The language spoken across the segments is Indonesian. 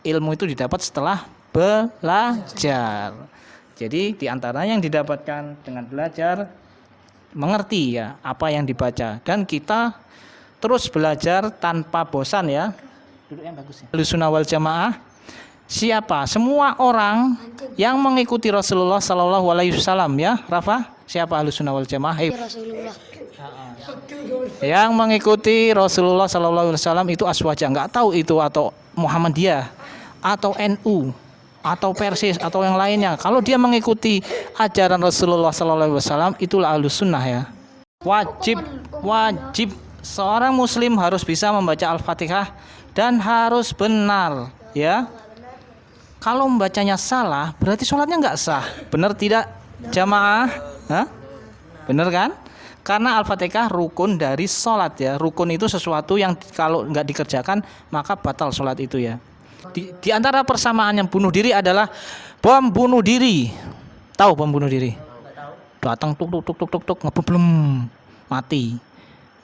ilmu itu didapat setelah belajar. Jadi di antara yang didapatkan dengan belajar, mengerti ya apa yang dibaca, dan kita terus belajar tanpa bosan ya. Duduk yang bagus ya. Ahlussunnah wal Jamaah siapa? Semua orang yang mengikuti Rasulullah Sallallahu Alaihi Wasallam ya. Rafa, siapa Ahlussunnah wal Jamaah? Rasulullah. Yang mengikuti Rasulullah Sallallahu Alaihi Wasallam itu aswaja, nggak tahu itu atau Muhammadiyah atau NU atau Persis atau yang lainnya. Kalau dia mengikuti ajaran Rasulullah Sallallahu Alaihi Wasallam, itulah Ahlussunnah ya. Wajib seorang muslim harus bisa membaca Al-Fatihah dan harus benar ya. Kalau membacanya salah berarti sholatnya nggak sah. Benar tidak jamaah? Hah? Benar kan? Karena Al-Fatihah rukun dari sholat ya. Rukun itu sesuatu yang kalau nggak dikerjakan maka batal sholat itu ya. Di antara persamaan yang bunuh diri adalah bom bunuh diri. Tahu bom bunuh diri? Datang tuk ngeblem mati.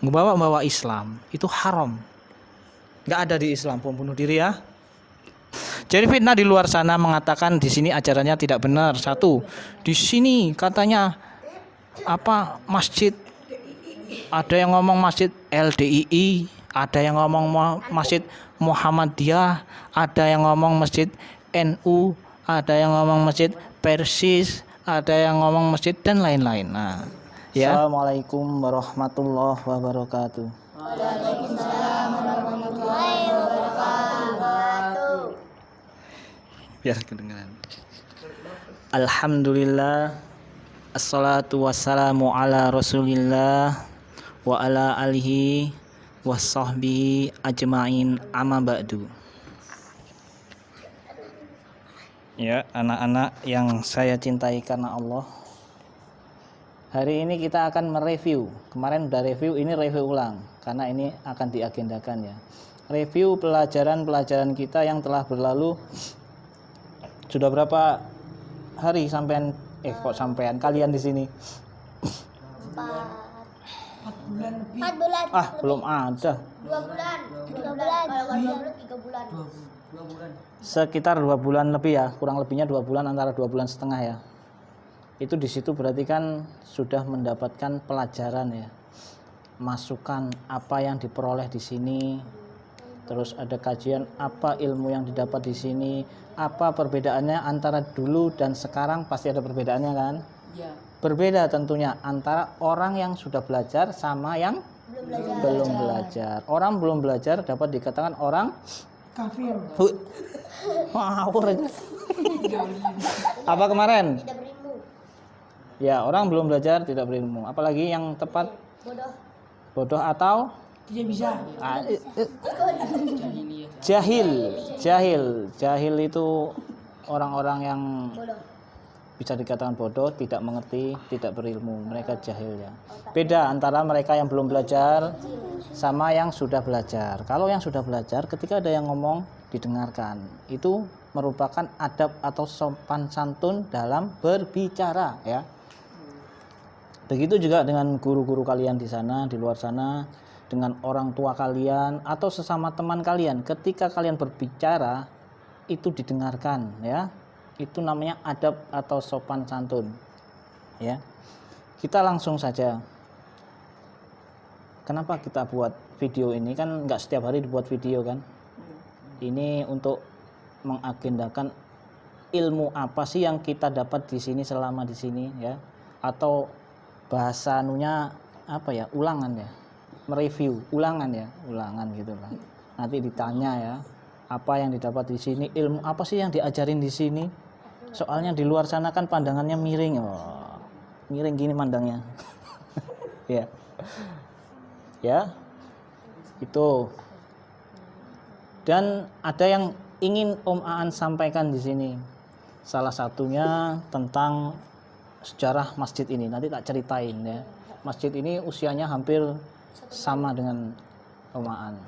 Membawa Islam itu haram. Nggak ada di Islam bom bunuh diri ya. Jadi fitnah di luar sana mengatakan di sini ajarannya tidak benar. Satu, di sini katanya apa masjid, ada yang ngomong masjid LDII, ada yang ngomong masjid Muhammadiyah, ada yang ngomong masjid NU, ada yang ngomong masjid Persis, ada yang ngomong masjid dan lain-lain. Nah, ya. Assalamualaikum warahmatullahi wabarakatuh. Waalaikumsalam warahmatullahi wabarakatuh. Biar kedengaran. Alhamdulillah, assalatu wassalamu ala Rasulillah wa ala alihi wasahbihi ajma'in amma ba'du. Ya, anak-anak yang saya cintai karena Allah, hari ini kita akan mereview. Kemarin udah review, ini review ulang karena ini akan diagendakan ya. Review pelajaran-pelajaran kita yang telah berlalu. Sudah berapa hari sampean sampean kalian di sini? 4 bulan. Belum ada. 2 bulan. 3 bulan. Kalau 3 bulan. 2 bulan. Sekitar 2 bulan lebih ya, kurang lebihnya 2 bulan, antara 2 bulan setengah ya. Itu di situ berarti kan sudah mendapatkan pelajaran ya. Masukan apa yang diperoleh di sini. Terus ada kajian apa ilmu yang didapat di sini, apa perbedaannya antara dulu dan sekarang, pasti ada perbedaannya kan? Ya. Berbeda tentunya antara orang yang sudah belajar sama yang belum belajar. Orang belum belajar dapat dikatakan orang Kafir. Ngawur aja. Apa kemarin? Tidak berilmu. Ya, orang belum belajar tidak berilmu. Apalagi yang tepat Bodoh. bodoh atau Tidak bisa. Jahil itu orang-orang yang Bodoh. bisa dikatakan bodoh, tidak mengerti, tidak berilmu. Mereka jahil ya. Beda antara mereka yang belum belajar sama yang sudah belajar. Kalau yang sudah belajar, ketika ada yang ngomong didengarkan. Itu merupakan adab atau sopan santun dalam berbicara ya. Begitu juga dengan guru-guru kalian di sana, di luar sana, dengan orang tua kalian atau sesama teman kalian. Ketika kalian berbicara itu didengarkan ya. Itu namanya adab atau sopan santun ya. Kita langsung saja. Kenapa kita buat video ini? Kan nggak setiap hari dibuat video kan. Ini untuk mengagendakan ilmu apa sih yang kita dapat di sini selama di sini ya, atau bahasa anunya apa ya, ulangan ya, mereview ulangan ya, ulangan gitu lah. Nanti ditanya ya, apa yang didapat di sini, ilmu apa sih yang diajarin di sini. Soalnya di luar sana kan pandangannya miring, miring gini mandangnya. Ya, ya, itu. Dan ada yang ingin Om Aan sampaikan di sini. Salah satunya tentang sejarah masjid ini. Nanti tak ceritain ya. Masjid ini usianya hampir sama dengan Om Aan.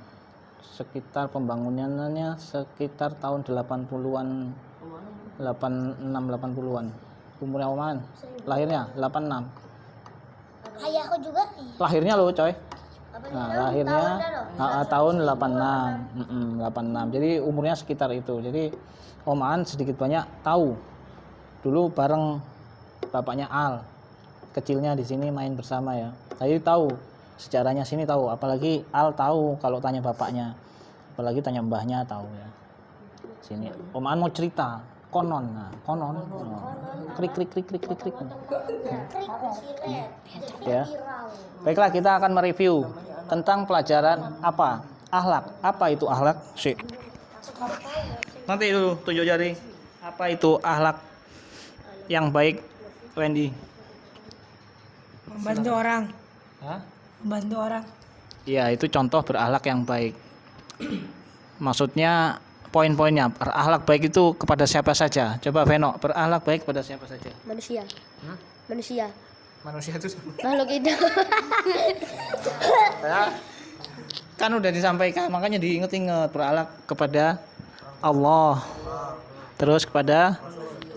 Sekitar pembangunannya sekitar tahun 80-an. 80-an. Umurnya Om Aan. Lahirnya 86. Ayahku juga. Lahirnya loh, coy. Apa? Nah, lahirnya tahun 86. 86. Jadi umurnya sekitar itu. Jadi Om An sedikit banyak tahu. Dulu bareng bapaknya Al. Kecilnya di sini main bersama ya. Jadi tahu sejarahnya sini tahu, apalagi Al tahu kalau tanya bapaknya. Apalagi tanya mbahnya tahu ya. Sini Om An mau cerita, konon. Nah, konon. Krik krik krik krik krik krik. Ya. Baiklah, kita akan mereview tentang pelajaran apa? Akhlak. Apa itu akhlak? Syek. Nanti dulu tunjuk jari. Apa itu akhlak yang baik, Wendy? Membantu orang. Hah? Membantu orang. Iya, itu contoh berakhlak yang baik. Maksudnya poin-poinnya berakhlak baik itu kepada siapa saja? Coba Veno, berakhlak baik kepada siapa saja? Manusia. Hmm? Manusia. Manusia itu Makhluk hidup. ya, kan udah disampaikan, makanya diinget-inget berakhlak kepada Allah, terus kepada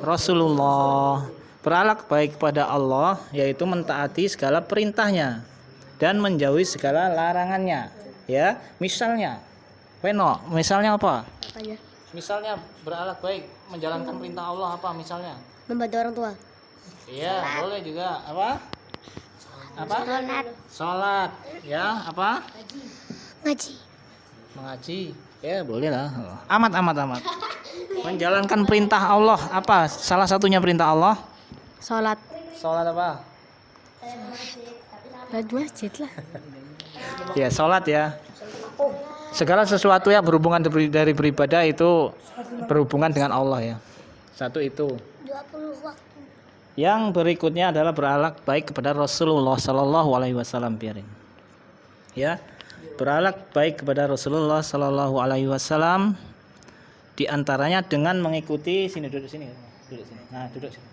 Rasulullah. Berakhlak baik kepada Allah yaitu mentaati segala perintahnya dan menjauhi segala larangannya. Ya, misalnya, Veno, misalnya apa? Apanya? Misalnya berakhlak baik menjalankan perintah Allah apa misalnya? Membantu orang tua. Iya, boleh juga. Apa? Apa? Sholat. Ya, apa? Ngaji. Mengaji. Ya, boleh lah. Amat. Menjalankan perintah Allah apa? Salah satunya perintah Allah. Sholat. Sholat apa? Sholat masjid lah. Ya, sholat ya. Segala sesuatu yang berhubungan dari beribadah itu berhubungan dengan Allah ya. Satu itu. 20 waktu. Yang berikutnya adalah berakhlak baik kepada Rasulullah Sallallahu Alaihi Wasallam, biarin. Ya, berakhlak baik kepada Rasulullah Sallallahu Alaihi Wasallam, diantaranya dengan mengikuti duduk sini. Nah, duduk sini.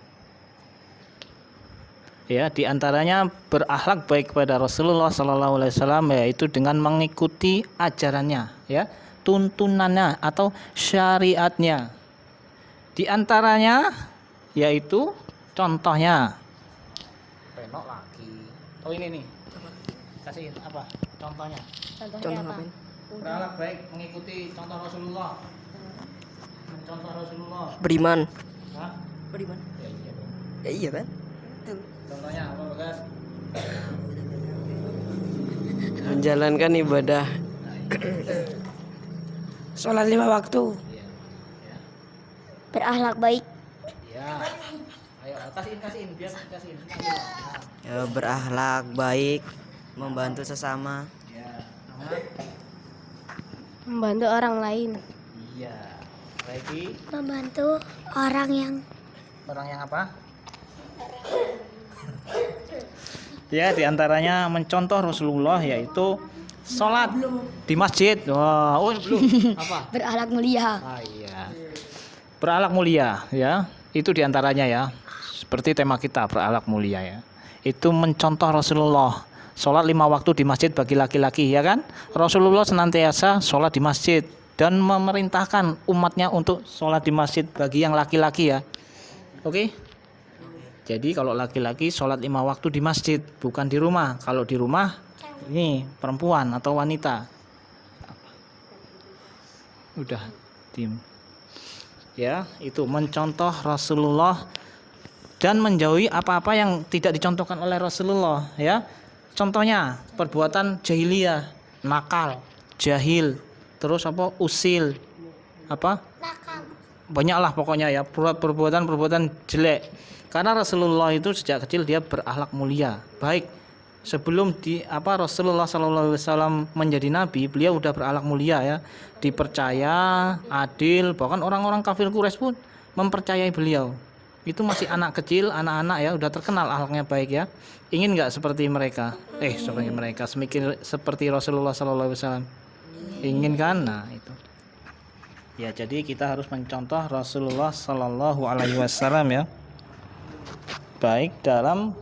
Ya, diantaranya berakhlak baik kepada Rasulullah Sallallahu Alaihi Wasallam yaitu dengan mengikuti ajarannya, ya, tuntunannya atau syariatnya. Diantaranya yaitu contohnya. Penok lagi. Oh ini nih. Kasih apa? Contohnya. Contohnya apa? Berakhlak baik mengikuti contoh Rasulullah. Contoh Rasulullah. Beriman. Hah? Beriman. Ya, iya dong. Ya iya kan? Contohnya apa, Bagas? Menjalankan ibadah. Sholat 5 waktu. Iya. Ya. Berakhlak baik. Iya. Ayo kasihin biar kasihin. Ya, berakhlak baik, membantu sesama. Ya. Membantu orang lain. Iya. Lagi Membantu orang yang apa? Ya, diantaranya mencontoh Rasulullah yaitu sholat di masjid. Wah, oh belum. Apa? berakhlak mulia. Ah iya. Berakhlak mulia ya. Itu diantaranya ya. Seperti tema kita berakhlak mulia ya. Itu mencontoh Rasulullah. Sholat 5 waktu di masjid bagi laki-laki ya kan. Rasulullah senantiasa sholat di masjid dan memerintahkan umatnya untuk sholat di masjid bagi yang laki-laki ya. Oke. Jadi kalau laki-laki sholat 5 waktu di masjid, bukan di rumah. Kalau di rumah ini perempuan atau wanita. Udah tim. Ya, itu mencontoh Rasulullah dan menjauhi apa-apa yang tidak dicontohkan oleh Rasulullah ya. Contohnya perbuatan jahiliyah, nakal, jahil, terus apa? Usil. Apa? Banyaklah pokoknya ya, perbuatan-perbuatan jelek. Karena Rasulullah itu sejak kecil dia berakhlak mulia, baik. Sebelum Rasulullah SAW menjadi nabi, beliau udah berakhlak mulia ya, dipercaya, adil, bahkan orang-orang kafir Quraisy pun mempercayai beliau. Itu masih anak kecil, anak-anak ya, udah terkenal akhlaknya baik ya. Ingin nggak seperti mereka? Seperti Rasulullah SAW. Ingin kan? Nah itu. Ya, jadi kita harus mencontoh Rasulullah Sallallahu Alaihi Wasallam ya. Baik dalam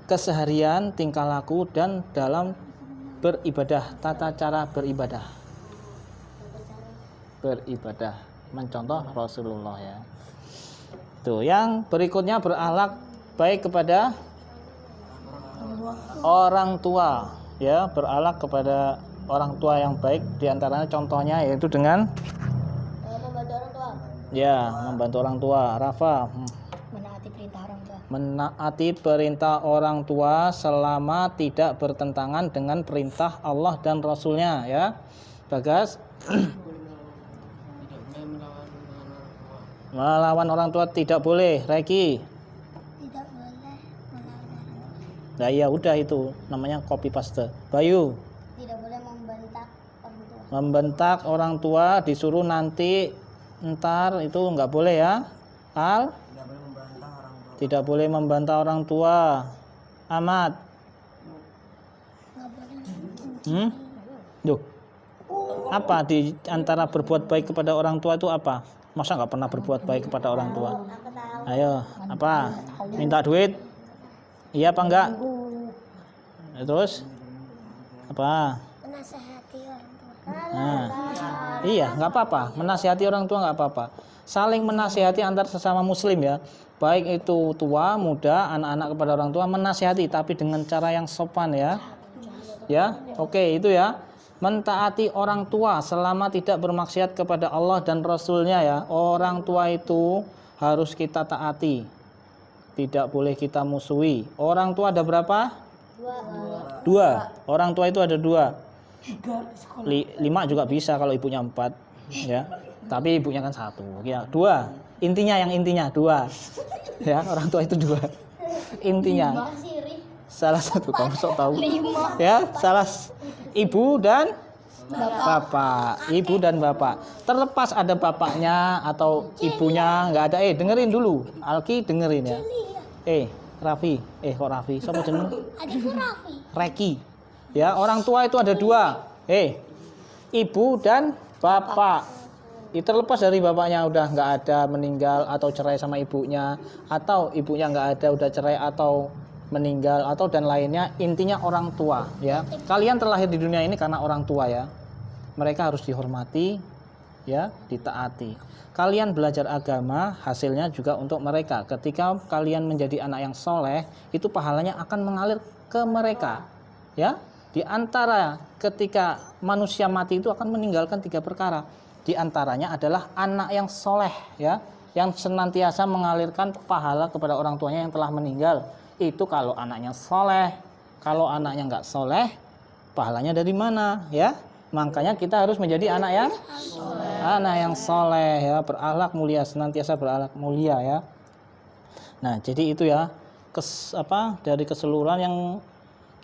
keseharian, tingkah laku dan dalam beribadah, tata cara beribadah. Mencontoh Rasulullah ya. Tuh, yang berikutnya berakhlak baik kepada orang tua ya berakhlak kepada orang tua yang baik, diantaranya contohnya yaitu dengan Membantu orang tua. ya membantu orang tua. Rafa, Menaati perintah orang tua. menaati perintah orang tua selama tidak bertentangan dengan perintah Allah dan Rasulnya, ya. Bagas, melawan orang tua tidak boleh. Reki, Tidak boleh melawan orang tua. nah ya udah itu namanya copy paste. Bayu, Tidak boleh membentak orang tua. membentak orang tua disuruh nanti ntar itu nggak boleh ya. Al, tidak boleh membantah orang tua. Ahmad, Nggak boleh. Duh, apa di antara berbuat baik kepada orang tua itu apa? Masa nggak pernah berbuat baik kepada orang tua? Aku tahu. Ayo, apa? Minta duit? Iya apa enggak? Terus apa? Menasehati orang tua. Nah, iya, nggak apa-apa. Menasihati orang tua nggak apa-apa. Saling menasihati antar sesama muslim ya. Baik itu tua, muda, anak-anak kepada orang tua menasihati, tapi dengan cara yang sopan ya. Ya, oke itu ya. Mentaati orang tua selama tidak bermaksiat kepada Allah dan Rasulnya ya. Orang tua itu harus kita taati. Tidak boleh kita musuhi. Orang tua ada berapa? Dua. Orang tua itu ada dua. 5 juga bisa kalau ibunya 4 ya. Tapi ibunya kan 1 ya. 2. Intinya dua. Ya, orang tua itu 2. Intinya. Salah satu kamu sok tahu. Ya, salah ibu dan bapak. Ibu dan bapak. Terlepas ada bapaknya atau ibunya nggak ada. Dengerin dulu. Alki dengerin ya. Raffi. Kok Raffi? Siapa jeneng? Adikku Raffi. Reki. Ya, orang tua itu ada 2. Ibu dan bapak. Itu terlepas dari bapaknya udah nggak ada, meninggal atau cerai sama ibunya, atau ibunya nggak ada udah cerai atau meninggal atau dan lainnya, intinya orang tua ya. Kalian terlahir di dunia ini karena orang tua ya. Mereka harus dihormati ya, ditaati. Kalian belajar agama, hasilnya juga untuk mereka. Ketika kalian menjadi anak yang soleh, itu pahalanya akan mengalir ke mereka ya. Di antara ketika manusia mati itu akan meninggalkan 3 perkara. Di antaranya adalah anak yang soleh ya, yang senantiasa mengalirkan pahala kepada orang tuanya yang telah meninggal. Itu kalau anaknya soleh. Kalau anaknya nggak soleh, pahalanya dari mana ya? Makanya kita harus menjadi anak yang soleh ya, berakhlak mulia, senantiasa berakhlak mulia ya. Nah jadi itu ya dari keseluruhan yang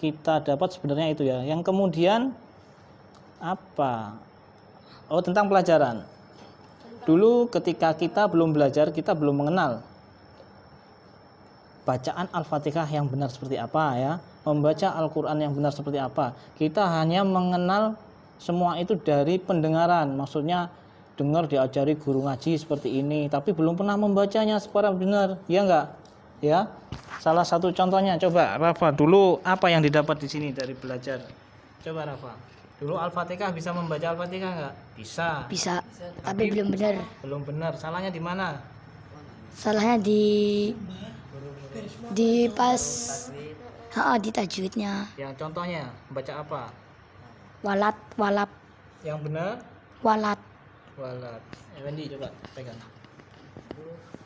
kita dapat sebenarnya itu ya. Yang kemudian apa? Tentang pelajaran. Dulu ketika kita belum belajar, kita belum mengenal bacaan Al-Fatihah yang benar seperti apa ya, membaca Al-Quran yang benar seperti apa. Kita hanya mengenal semua itu dari pendengaran, maksudnya dengar diajari guru ngaji seperti ini, tapi belum pernah membacanya secara benar, ya enggak? Ya, salah satu contohnya, coba Rafa dulu apa yang didapat di sini dari belajar? Coba Rafa, dulu Al-Fatihah bisa membaca Al-Fatihah enggak? Bisa. Bisa, tapi belum benar. Belum benar. Salahnya di mana? Salahnya di pas di tajwidnya. Yang contohnya baca apa? Walat, walap, Yang benar? walat. Walat. Wendy coba pegang.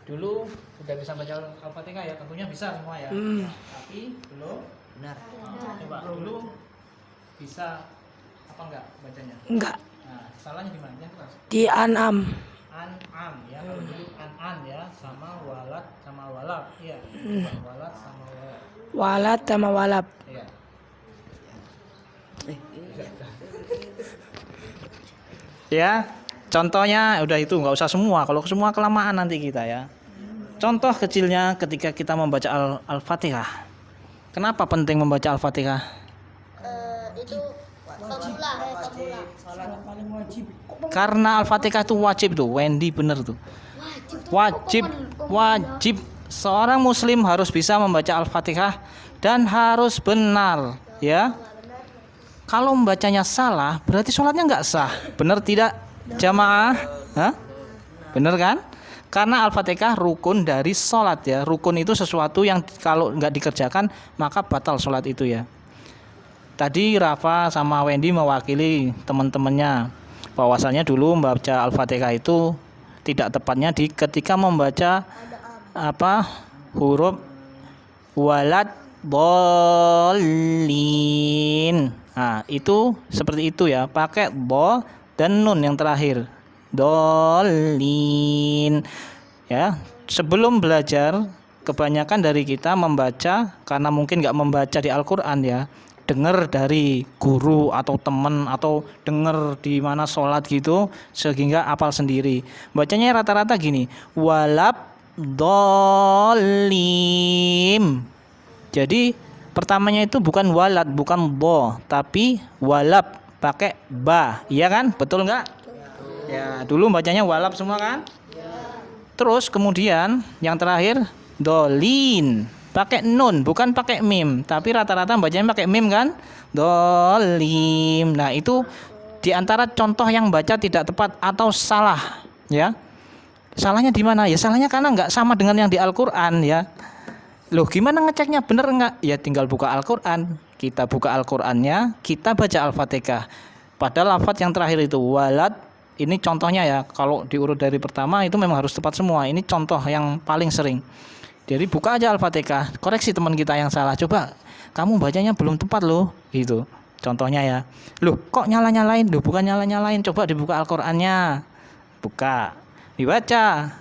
Dulu udah bisa baca Al-Fatihah ya, tentunya bisa semua ya. Tapi belum Benar. coba dulu bisa apa enggak bacanya? Enggak. Nah, salahnya di mana? Yang keras. Di An'am. An-am ya, kalau dulu an-an ya, sama walat sama walap. Iya. Walat sama walap. Walat sama walap. Iya. Ya, contohnya udah itu, nggak usah semua. Kalau semua kelamaan nanti kita ya. Contoh kecilnya ketika kita membaca Al-Fatihah. Kenapa penting membaca Al-Fatihah? Itu pemula. Karena Al-Fatihah itu wajib tuh, Wendy bener tuh. Wajib. Seorang muslim harus bisa membaca Al-Fatihah dan harus benar, ya. Kalau membacanya salah, berarti sholatnya nggak sah. Benar tidak, jamaah? Hah? Bener kan? Karena Al-Fatihah rukun dari sholat ya. Rukun itu sesuatu yang kalau nggak dikerjakan maka batal sholat itu ya. Tadi Rafa sama Wendy mewakili teman-temannya bahwasanya dulu membaca Al-Fatihah itu tidak tepatnya ketika membaca huruf walad dolin. Nah, itu seperti itu ya, pakai bo dan nun yang terakhir. Dolin. Ya, sebelum belajar kebanyakan dari kita membaca karena mungkin nggak membaca di Al-Qur'an ya. Dengar dari guru atau teman atau dengar di mana sholat gitu sehingga hafal sendiri. Bacanya rata-rata gini, walab dolim. Jadi pertamanya itu bukan walad, bukan bo, tapi walab pakai ba, iya kan? Betul nggak? Ya, dulu bacanya walab semua kan? Terus kemudian yang terakhir dolin. Pakai nun, bukan pakai mim, tapi rata-rata bacanya pakai mim kan? Dolim. Nah, itu diantara contoh yang baca tidak tepat atau salah, ya. Salahnya di mana? Ya salahnya karena nggak sama dengan yang di Al-Qur'an ya. Loh, gimana ngeceknya bener nggak? Ya tinggal buka Al-Qur'an. Kita buka Al-Qur'annya, kita baca Al-Fatihah. Padahal lafaz yang terakhir itu walad, ini contohnya ya. Kalau diurut dari pertama itu memang harus tepat semua. Ini contoh yang paling sering. Jadi buka aja Al-Fatihah, koreksi teman kita yang salah. Coba, kamu bacanya belum tepat loh, gitu. Contohnya ya. Loh, kok nyala-nyalain? Loh, bukan nyala-nyalain. Coba dibuka Al-Qur'annya. Buka. Dibaca.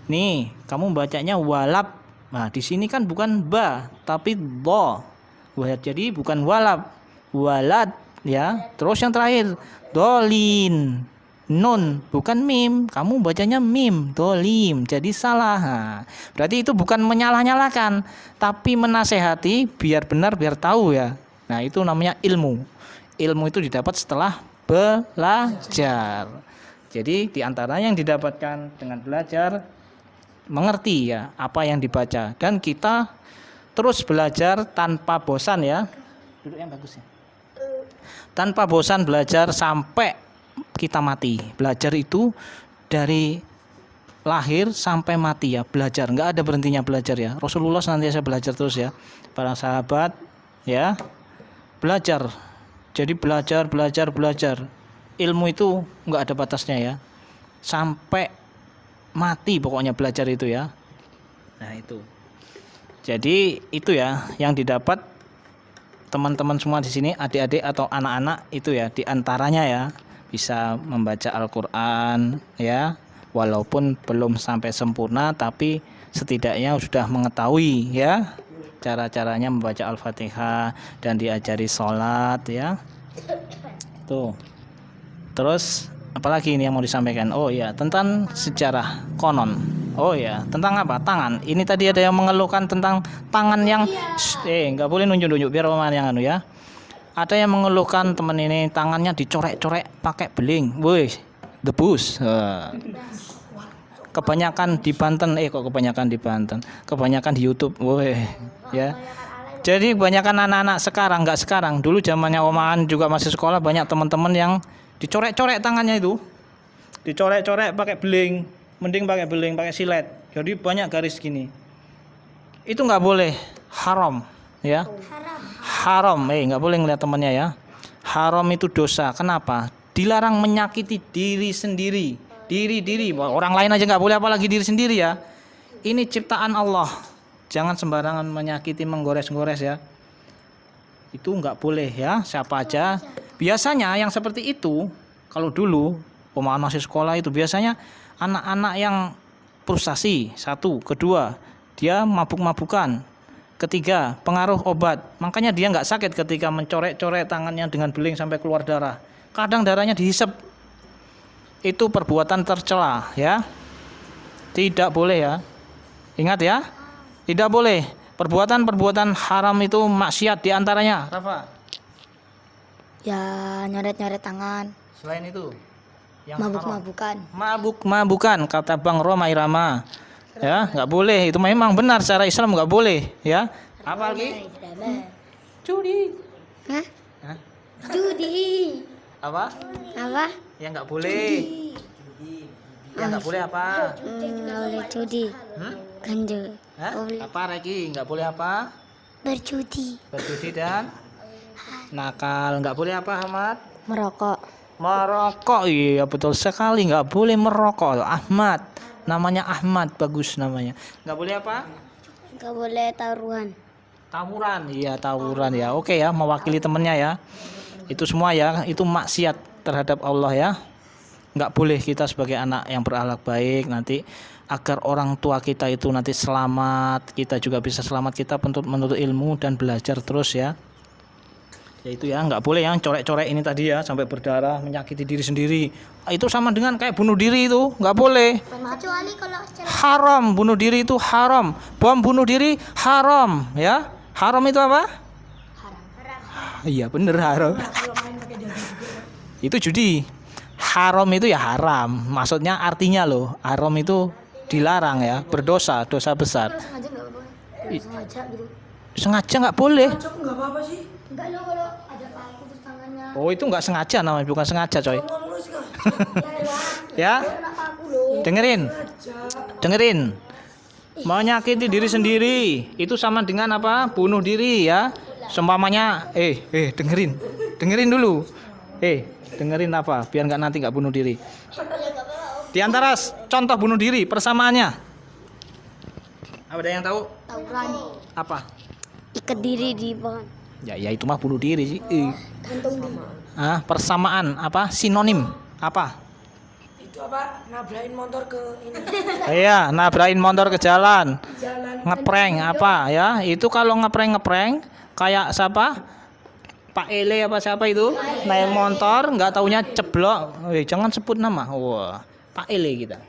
Nih, kamu bacanya walab. Nah, di sini kan bukan ba, tapi do. Jadi bukan walab. Walad, ya. Terus yang terakhir, dolin. Nun, bukan mim. Kamu bacanya mim, dolim. Jadi salah. Nah, berarti itu bukan menyalah-nyalakan, tapi menasehati biar benar, biar tahu ya. Nah, itu namanya ilmu. Ilmu itu didapat setelah belajar. Jadi diantaranya yang didapatkan dengan belajar, mengerti ya apa yang dibaca. Dan kita terus belajar tanpa bosan ya. Duduk yang bagus ya. Tanpa bosan belajar sampai kita mati. Belajar itu dari lahir sampai mati ya, belajar, nggak ada berhentinya belajar ya. Rasulullah senantiasa belajar terus ya, para sahabat ya, belajar. Jadi belajar. Ilmu itu nggak ada batasnya ya, sampai mati pokoknya belajar itu ya. Nah itu, jadi itu ya yang didapat teman-teman semua di sini, adik-adik atau anak-anak itu ya, diantaranya ya bisa membaca Al-Qur'an ya, walaupun belum sampai sempurna tapi setidaknya sudah mengetahui ya cara-caranya membaca Al-Fatihah dan diajari sholat ya. Tuh. Terus apalagi ini yang mau disampaikan? Oh ya, tentang sejarah konon. Oh ya, tentang apa? Tangan. Ini tadi ada yang mengeluhkan tentang tangan yang nggak boleh nunjuk-nunjuk biar pemain yang anu ya. Ada yang mengeluhkan teman ini tangannya dicorek-corek pakai beling. Woi, debus. Kebanyakan di Banten, kebanyakan di YouTube. Woi, ya. Jadi kebanyakan anak-anak sekarang, dulu zamannya omaan juga masih sekolah, banyak teman-teman yang dicorek-corek tangannya itu. Dicorek-corek pakai beling, mending pakai beling, pakai silet. Jadi banyak garis gini. Itu nggak boleh, haram, ya. Haram, nggak boleh ngeliat temannya ya. Haram itu dosa. Kenapa? Dilarang menyakiti diri sendiri. Diri, orang lain aja nggak boleh, apalagi diri sendiri ya. Ini ciptaan Allah. Jangan sembarangan menyakiti, menggores-gores ya. Itu nggak boleh ya. Siapa aja. Biasanya yang seperti itu, kalau dulu pemain masih sekolah itu biasanya anak-anak yang frustasi. Satu, kedua, dia mabuk-mabukan. Ketiga, pengaruh obat. Makanya dia nggak sakit ketika mencorek-corek tangannya dengan beling sampai keluar darah. Kadang darahnya dihisap. Itu perbuatan tercela ya. Tidak boleh ya. Ingat ya. Tidak boleh. Perbuatan-perbuatan haram itu maksiat diantaranya. Rafa? Ya, nyoret-nyoret tangan. Selain itu? Mabuk-mabukan. Mabuk-mabukan kata Bang Roma Irama. Ya, nggak boleh. Itu memang benar secara Islam nggak boleh ya. Apa lagi? Judi. Hah? Hah? Judi. Apa? Apa? Ya nggak boleh. Ya nggak boleh apa? Nggak boleh judi. Ganjil. Hah? Apa lagi? Nggak boleh apa? Berjudi. Berjudi dan Nakal, nggak boleh apa Ahmad? Merokok. Merokok, iya betul sekali, nggak boleh merokok. Ahmad, namanya Ahmad, bagus namanya. Nggak boleh apa? Nggak boleh taruhan. Tawuran, iya tawuran ya. Oke ya, mewakili temennya ya. Itu semua ya, itu maksiat terhadap Allah ya. Nggak boleh kita sebagai anak yang berakhlak baik nanti agar orang tua kita itu nanti selamat, kita juga bisa selamat, kita menuntut ilmu dan belajar terus ya. Ya itu ya, nggak boleh yang corek-corek ini tadi ya sampai berdarah, menyakiti diri sendiri. Itu sama dengan kayak bunuh diri itu, nggak boleh. Kecuali kalau Haram, bunuh diri itu haram. Bom bunuh diri haram ya. Haram itu apa? Iya bener haram. Itu judi. Haram itu ya haram. Maksudnya artinya loh, haram itu dilarang ya, berdosa, dosa besar. sengaja nggak boleh. Sengaja gitu. Sengaja nggak boleh. Nggak apa-apa sih. Enggak lo kalau ada paku terus tangannya. Oh itu nggak sengaja namanya, bukan sengaja coy. Mau lulus kah? Ya, Kena paku lo. dengerin. Menyakiti diri sendiri itu sama dengan apa? Bunuh diri ya. Seumpamanya, dengerin dulu. Dengerin apa? Biar nanti nggak bunuh diri. Di antara contoh bunuh diri persamaannya, ada yang tahu? Tawuran. Apa? Ikat diri di pohon. Ya itu mah bunuh diri sih. Gantung di. Persamaan apa? Sinonim apa? Itu apa? Nabrain motor ke ini. Iya, nabrain motor ke jalan. Jalan. Ngeprank apa ya? Itu kalau ngeprank kayak siapa? Pak Ele apa siapa itu? Naik motor nggak taunya ceblok. Jangan sebut nama. Wah, Pak Ele kita.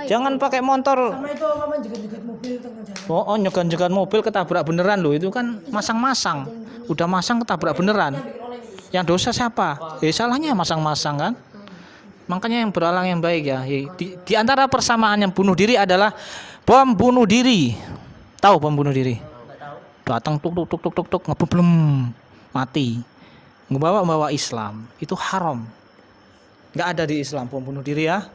Jangan pakai motor. Sama itu apa jegat-jegat mobil tengah jalan. Oh, nyegat-nyegat mobil ketabrak beneran loh. Itu kan masang-masang. Udah masang ketabrak beneran. Yang dosa siapa? Salahnya masang-masang kan? Makanya yang beralang yang baik ya. Di antara persamaan yang bunuh diri adalah bom bunuh diri. Tahu bom bunuh diri? Datang tuk ngeblem mati. Membawa Islam itu haram. Nggak ada di Islam bom bunuh diri ya.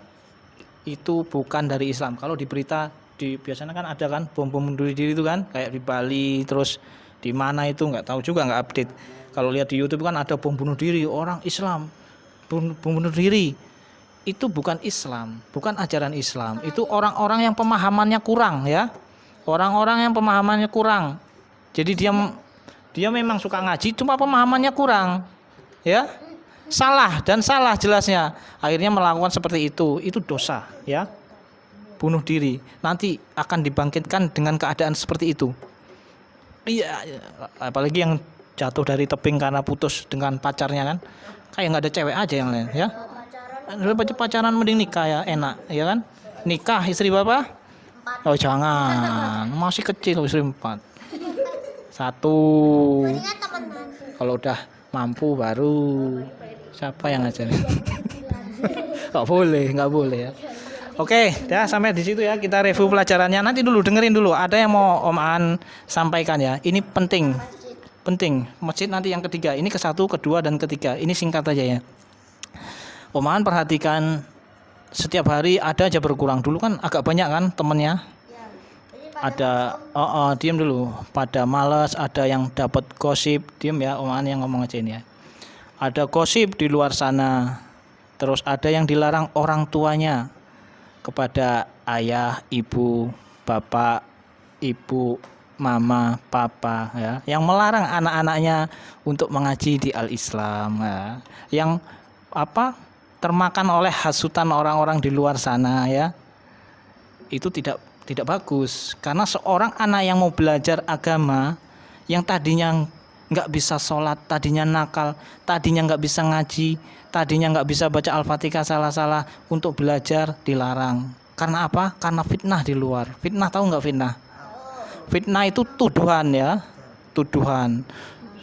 Itu bukan dari Islam. Kalau di berita biasanya kan ada kan bom bunuh diri itu kan kayak di Bali terus di mana itu nggak tahu juga, nggak update. Kalau lihat di YouTube kan ada bom bunuh diri orang Islam bom bunuh diri. Itu bukan Islam, bukan ajaran Islam. Itu orang-orang yang pemahamannya kurang ya. Orang-orang yang pemahamannya kurang. Jadi dia memang suka ngaji cuma pemahamannya kurang. Ya. Salah jelasnya. Akhirnya melakukan seperti itu dosa ya. Bunuh diri. Nanti akan dibangkitkan dengan keadaan seperti itu. Iya, apalagi yang jatuh dari tebing karena putus dengan pacarnya kan. Kayak nggak ada cewek aja yang lain ya. Pacaran mending nikah ya, enak ya kan. Nikah istri berapa? Oh jangan, masih kecil istri 4. 1. Kalau udah mampu baru. Siapa yang ngajarin? Nggak boleh ya. Oke, ya sampai di situ ya kita review pelajarannya. Nanti dulu dengerin dulu. Ada yang mau Om Aan sampaikan ya. Ini penting. Masjid nanti yang ketiga. Ini ke-1, kedua dan ketiga. Ini singkat aja ya. Om Aan perhatikan setiap hari ada aja berkurang. Dulu kan agak banyak kan temennya. Ada diam dulu. Pada malas, ada yang dapat gosip. Diam ya, Om Aan yang ngomong aja ini ya. Ada gosip di luar sana. Terus ada yang dilarang orang tuanya kepada ayah, ibu, bapak, ibu, mama, papa ya, yang melarang anak-anaknya untuk mengaji di Al-Islam ya. Yang termakan oleh hasutan orang-orang di luar sana ya. Itu tidak bagus karena seorang anak yang mau belajar agama yang tadinya nggak bisa sholat, tadinya nakal, tadinya nggak bisa ngaji, tadinya nggak bisa baca Al-Fatihah salah-salah, untuk belajar dilarang. Karena apa? Karena fitnah di luar. Fitnah, tahu nggak fitnah? Fitnah itu tuduhan ya, tuduhan.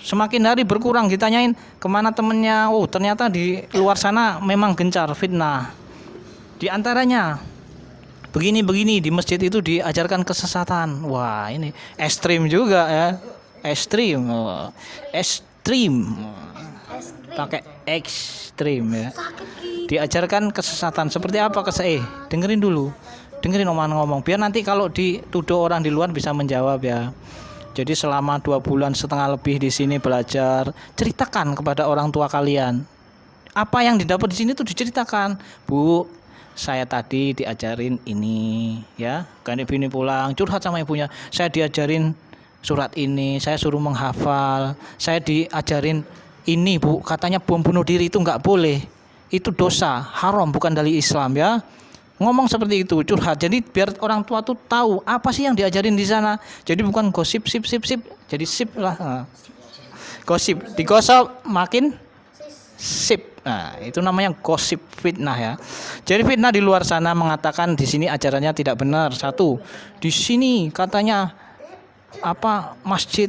Semakin hari berkurang, ditanyain kemana temennya, ternyata di luar sana memang gencar fitnah. Di antaranya begini di masjid itu diajarkan kesesatan. Wah ini ekstrim juga ya. Ekstrim pakai ekstrim ya. Diajarkan kesesatan seperti apa dengerin dulu, dengerin omongan ngomong biar nanti kalau dituduh orang di luar bisa menjawab ya. Jadi selama 2,5 bulan lebih di sini belajar, ceritakan kepada orang tua kalian. Apa yang didapat di sini tuh diceritakan. Bu, saya tadi diajarin ini, ya. Kan ibu ini pulang curhat sama ibunya. Saya diajarin surat ini, saya suruh menghafal. Saya diajarin ini, Bu, katanya bom bunuh diri itu nggak boleh. Itu dosa, haram, bukan dari Islam, ya. Ngomong seperti itu, curhat. Jadi biar orang tua tuh tahu apa sih yang diajarin di sana. Jadi bukan gosip sip. Jadi sip lah. Nah. Gosip, digosok makin sip. Nah, itu namanya gosip, fitnah, ya. Jadi fitnah di luar sana mengatakan di sini ajarannya tidak benar. Satu, di sini katanya apa masjid,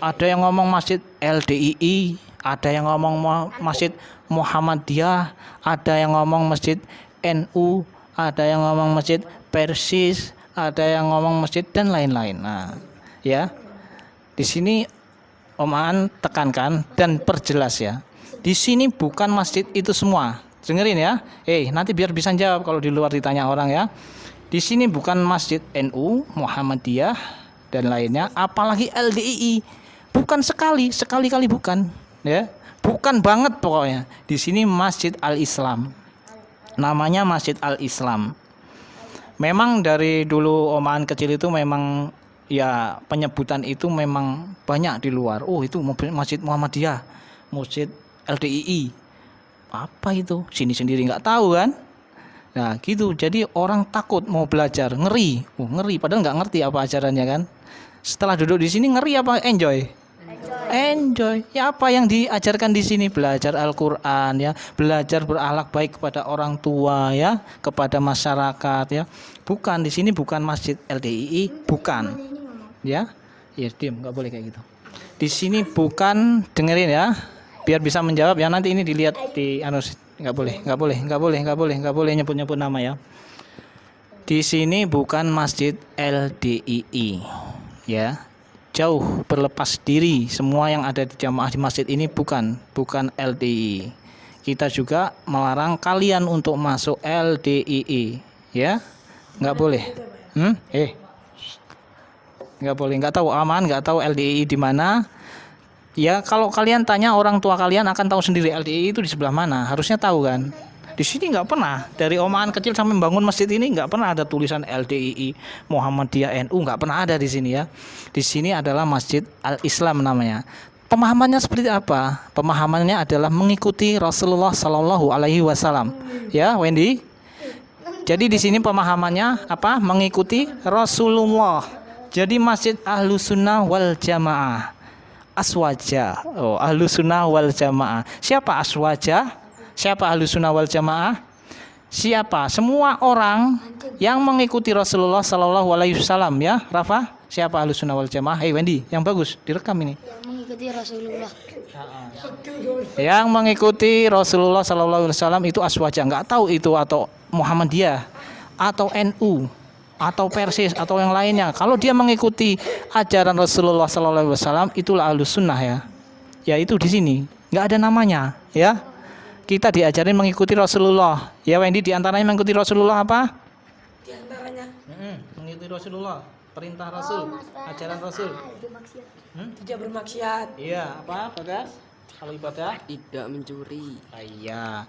ada yang ngomong masjid LDII, ada yang ngomong masjid Muhammadiyah, ada yang ngomong masjid NU, ada yang ngomong masjid Persis, ada yang ngomong masjid dan lain-lain. Nah, ya. Di sini Om Aan tekankan dan perjelas, ya. Di sini bukan masjid itu semua. Dengerin, ya. Nanti biar bisa jawab kalau di luar ditanya orang, ya. Di sini bukan masjid NU, Muhammadiyah dan lainnya, apalagi LDII. Bukan sekali-kali bukan, ya. Bukan banget pokoknya. Di sini Masjid Al-Islam. Namanya Masjid Al-Islam. Memang dari dulu Om Aan kecil itu memang ya penyebutan itu memang banyak di luar. Oh, itu Masjid Muhammadiyah, Masjid LDII. Apa itu? Sini sendiri nggak tahu kan? Nah, gitu. Jadi orang takut mau belajar, ngeri. Ngeri padahal nggak ngerti apa ajarannya kan. Setelah duduk di sini ngeri apa enjoy? Enjoy. Ya, apa yang diajarkan di sini? Belajar Al-Qur'an, ya, belajar berakhlak baik kepada orang tua, ya, kepada masyarakat, ya. Bukan di sini bukan Masjid LDII, bukan. Ya. Ya, diam, enggak boleh kayak gitu. Di sini bukan, dengerin, ya. Biar bisa menjawab, ya, nanti ini dilihat di enggak boleh nyebut-nyebut nama, ya. Di sini bukan Masjid LDII, ya. Jauh berlepas diri, semua yang ada di jamaah di masjid ini bukan LDII. Kita juga melarang kalian untuk masuk LDII, ya. Nggak boleh. Nggak boleh. Nggak tahu, aman, nggak tahu LDII di mana. Ya, kalau kalian tanya orang tua kalian akan tahu sendiri LDII itu di sebelah mana. Harusnya tahu kan. Di sini nggak pernah, dari Om Aan kecil sampai membangun masjid ini nggak pernah ada tulisan LDII, Muhammadiyah, NU, nggak pernah ada di sini, ya. Di sini adalah Masjid Al-Islam namanya. Pemahamannya seperti apa? Pemahamannya adalah mengikuti Rasulullah Shallallahu Alaihi Wasallam, ya, Wendy. Jadi di sini pemahamannya apa? Mengikuti Rasulullah. Jadi Masjid Ahlussunnah wal Jamaah. Aswaja. Oh, Ahlussunnah wal Jamaah. Siapa aswaja? Siapa Ahlussunnah wal Jamaah? Siapa? Semua orang yang mengikuti Rasulullah Sallallahu Alaihi Wasallam, ya, Rafa. Siapa Ahlussunnah wal Jamaah? Wendy, yang bagus direkam ini. Yang mengikuti Rasulullah. Yang mengikuti Rasulullah Sallallahu Alaihi Wasallam itu aswaja. Nggak tahu itu atau Muhammadiyah atau NU atau Persis atau yang lainnya. Kalau dia mengikuti ajaran Rasulullah Sallallahu Alaihi Wasallam, itulah Ahlussunnah, ya. Ya, itu di sini nggak ada namanya, ya. Kita diajarin mengikuti Rasulullah. Ya, Wendy, diantaranya mengikuti Rasulullah apa? Diantaranya Mengikuti Rasulullah, perintah Rasul, ajaran Rasul. tidak bermaksiat. Iya, apa? Bagas? Kalau ibadah? Tidak mencuri. Iya.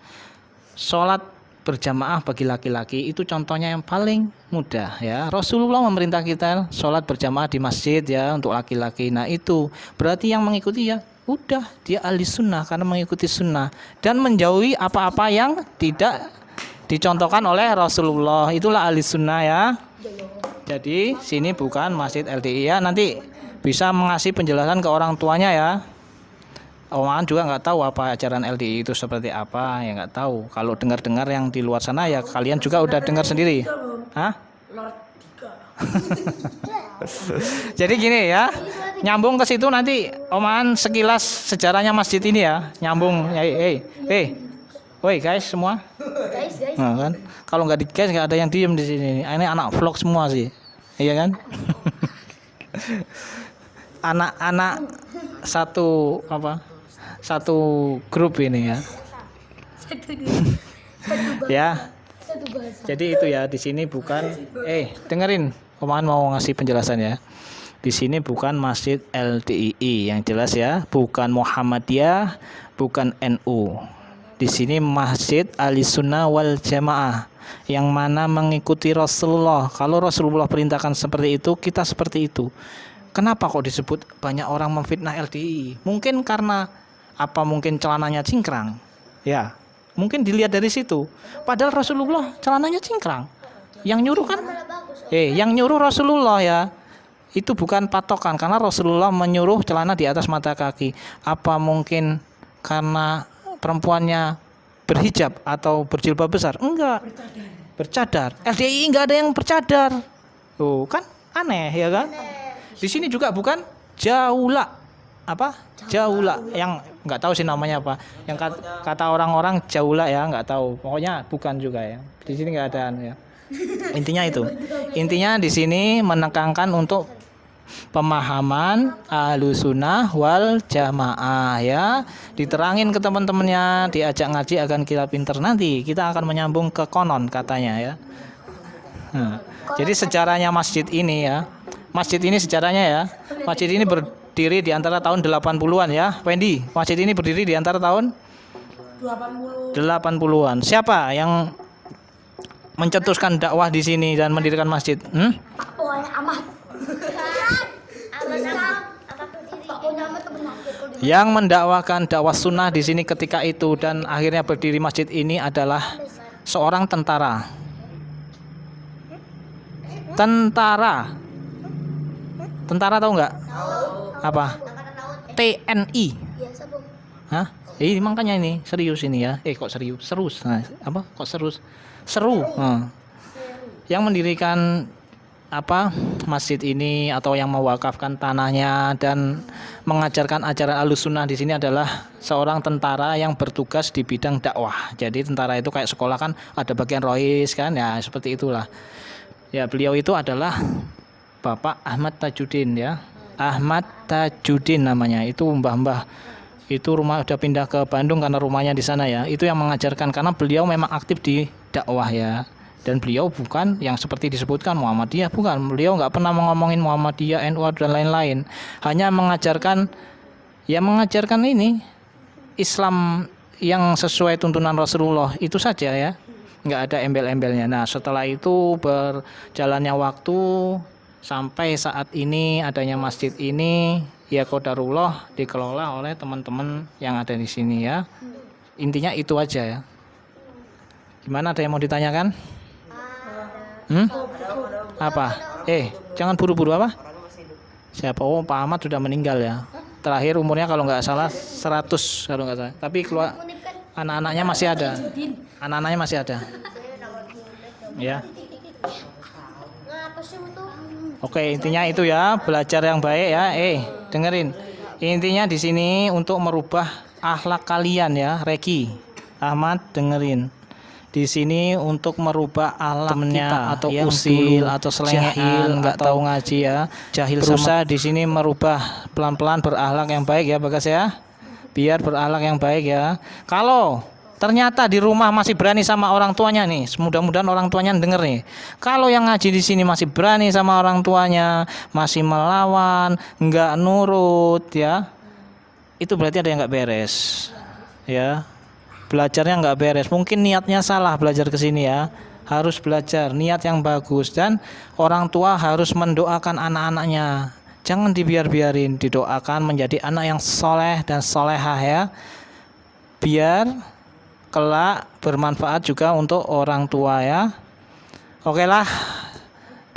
Sholat berjamaah bagi laki-laki itu contohnya yang paling mudah, ya. Rasulullah memerintah kita sholat berjamaah di masjid, ya, untuk laki-laki. Nah, itu berarti yang mengikuti, ya, udah dia ahli sunnah karena mengikuti sunnah dan menjauhi apa-apa yang tidak dicontohkan oleh Rasulullah. Itulah ahli sunnah, ya. Jadi sini bukan Masjid LDII, ya. Nanti bisa mengasih penjelasan ke orang tuanya, ya. Om Aan juga nggak tahu apa ajaran LDII itu seperti apa, ya, nggak tahu. Kalau dengar-dengar yang di luar sana, ya, kalian juga udah dengar sendiri. Hah? Lord 3. Jadi gini, ya, nyambung ke situ nanti Om Aan sekilas sejarahnya masjid ini, ya, nyambung. Woi guys semua. Guys. Nah, kan? Kalau nggak di guys nggak ada yang diem di sini. Ini anak vlog semua sih, iya kan? Anak-anak satu grup ini, ya. Ya. Jadi itu, ya, di sini bukan dengerin. Om Aan mau ngasih penjelasan, ya. Di sini bukan Masjid LDII yang jelas ya, bukan Muhammadiyah, bukan NU. Di sini Masjid Ahlussunnah wal Jamaah yang mana mengikuti Rasulullah. Kalau Rasulullah perintahkan seperti itu, kita seperti itu. Kenapa kok disebut banyak orang memfitnah LDII? Mungkin karena apa? Mungkin celananya cingkrang. Ya, mungkin dilihat dari situ. Padahal Rasulullah celananya cingkrang. Yang nyuruh kan? Yang nyuruh Rasulullah ya. Itu bukan patokan karena Rasulullah menyuruh celana di atas mata kaki. Apa mungkin karena perempuannya berhijab atau berjilbab besar? Enggak. Bercadar. LDII enggak ada yang bercadar. Tuh, kan aneh ya kan? Di sini juga bukan jaula. Apa? Jaula yang enggak tahu sih namanya apa. Yang kata orang-orang jaula ya, enggak tahu. Pokoknya bukan juga ya. Di sini enggak ada ya. Intinya itu. Intinya di sini menekankan untuk pemahaman Ahlussunnah wal Jamaah ya. Diterangin ke teman-temannya, diajak ngaji akan kita pinter. Nanti kita akan menyambung ke konon katanya ya. Jadi sejarahnya masjid ini ya. Masjid ini sejarahnya ya. Masjid ini berdiri di antara tahun 80-an ya. Wendy, masjid ini berdiri di antara tahun 80-an. Siapa yang mencetuskan dakwah di sini dan mendirikan masjid? Yang mendakwakan dakwah sunnah di sini ketika itu dan akhirnya berdiri masjid ini adalah seorang tentara. Tentara tahu nggak? Apa? TNI. Hah? Ini makanya ini serius ini ya. Kok serius? Serus. Nah, apa? Kok serus? Seru. Yang mendirikan masjid ini atau yang mewakafkan tanahnya dan mengajarkan ajaran Ahlussunnah di sini adalah seorang tentara yang bertugas di bidang dakwah. Jadi tentara itu kayak sekolah kan ada bagian rois kan ya, seperti itulah. Ya, beliau itu adalah Bapak Ahmad Tajuddin ya. Ahmad Tajuddin namanya. Itu mbah-mbah. Itu rumah udah pindah ke Bandung karena rumahnya di sana ya. Itu yang mengajarkan karena beliau memang aktif di dakwah ya. Dan beliau bukan yang seperti disebutkan Muhammadiyah, bukan. Beliau nggak pernah ngomongin Muhammadiyah, NU dan lain-lain. Hanya mengajarkan ini Islam yang sesuai tuntunan Rasulullah itu saja ya. Nggak ada embel-embelnya. Nah, setelah itu berjalannya waktu sampai saat ini adanya masjid ini ya qadarullah dikelola oleh teman-teman yang ada di sini ya. Intinya itu aja ya. Gimana, ada yang mau ditanyakan? Apa? Jangan buru-buru apa? Siapa? Oh, Pak Ahmad sudah meninggal ya. Terakhir umurnya kalau nggak salah 100 kalau nggak salah. Tapi keluar anak-anaknya masih ada. Anak-anaknya masih ada. Ya. Oke, intinya itu ya, belajar yang baik ya. Dengerin. Intinya di sini untuk merubah akhlak kalian ya, Reki. Ahmad dengerin. Di sini untuk merubah akhlak kita atau yang usil atau selengean, nggak tahu ngaji ya, jahil berusaha di sini merubah pelan-pelan berakhlak yang baik ya, Bagas ya. Biar berakhlak yang baik ya. Kalau ternyata di rumah masih berani sama orang tuanya nih, mudah-mudahan orang tuanya denger nih. Kalau yang ngaji di sini masih berani sama orang tuanya, masih melawan, nggak nurut ya, itu berarti ada yang nggak beres ya. Belajarnya nggak beres, mungkin niatnya salah belajar ke sini ya. Harus belajar niat yang bagus dan orang tua harus mendoakan anak-anaknya. Jangan dibiar-biarin, didoakan menjadi anak yang soleh dan solehah ya. Biar kelak bermanfaat juga untuk orang tua ya. Oke lah,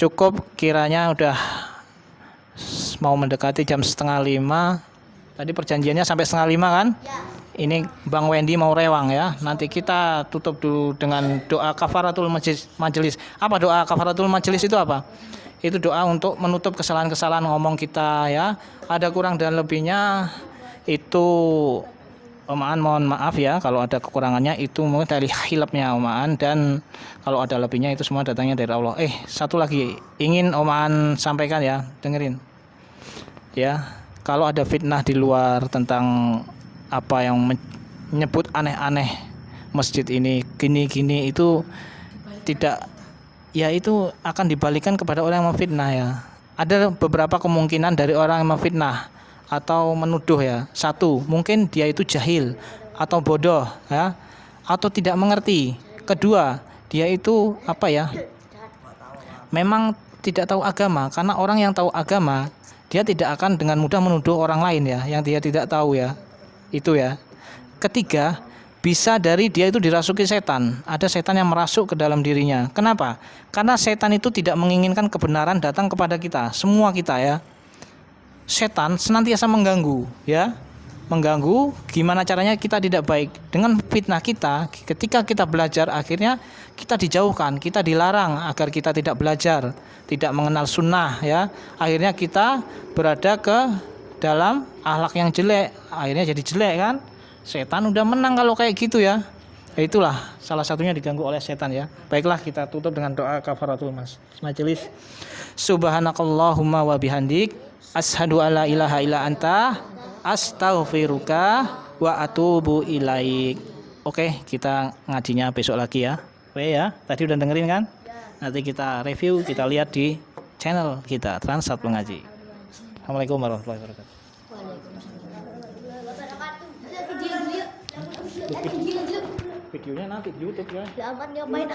cukup kiranya udah mau mendekati jam 4:30. Tadi perjanjiannya sampai 4:30 kan? Ya. Ini Bang Wendy mau rewang ya. Nanti kita tutup dulu dengan doa kafaratul majelis. Apa doa kafaratul majelis itu apa? Itu doa untuk menutup kesalahan-kesalahan ngomong kita ya. Ada kurang dan lebihnya itu mohon maaf ya kalau ada kekurangannya, itu mungkin dari hilapnya Omaan, dan kalau ada lebihnya itu semua datangnya dari Allah. Satu lagi ingin Omaan sampaikan ya, dengerin. Ya, kalau ada fitnah di luar tentang apa yang menyebut aneh-aneh masjid ini gini-gini, itu tidak ya, itu akan dibalikan kepada orang yang memfitnah ya. ada beberapa kemungkinan dari orang yang memfitnah atau menuduh ya. Satu, mungkin dia itu jahil atau bodoh ya, atau tidak mengerti. Kedua, dia itu memang tidak tahu agama, karena orang yang tahu agama dia tidak akan dengan mudah menuduh orang lain ya yang dia tidak tahu ya. Itu ya. Ketiga, bisa dari dia itu dirasuki setan. Ada setan yang merasuk ke dalam dirinya. Kenapa? Karena setan itu tidak menginginkan kebenaran datang kepada kita, semua kita ya. Setan senantiasa mengganggu ya. Mengganggu, gimana caranya kita tidak baik. Dengan fitnah kita, ketika kita belajar akhirnya kita dijauhkan, kita dilarang agar kita tidak belajar, tidak mengenal sunnah ya. Akhirnya kita berada ke dalam akhlak yang jelek, akhirnya jadi jelek kan. Setan udah menang kalau kayak gitu ya. Itulah salah satunya diganggu oleh setan ya. Baiklah, kita tutup dengan doa kafaratul majelis. Subhanakallahumma wa bihamdik, asyhadu alla ilaha illa anta, astaghfiruka wa atubu ilaik. Oke, kita ngajinya besok lagi ya. Oke ya, tadi udah dengerin kan? Nanti kita review, kita lihat di channel kita Transat Mengaji. Assalamualaikum warahmatullahi wabarakatuh. Videonya nanti di YouTube ya. Selamat ngapain?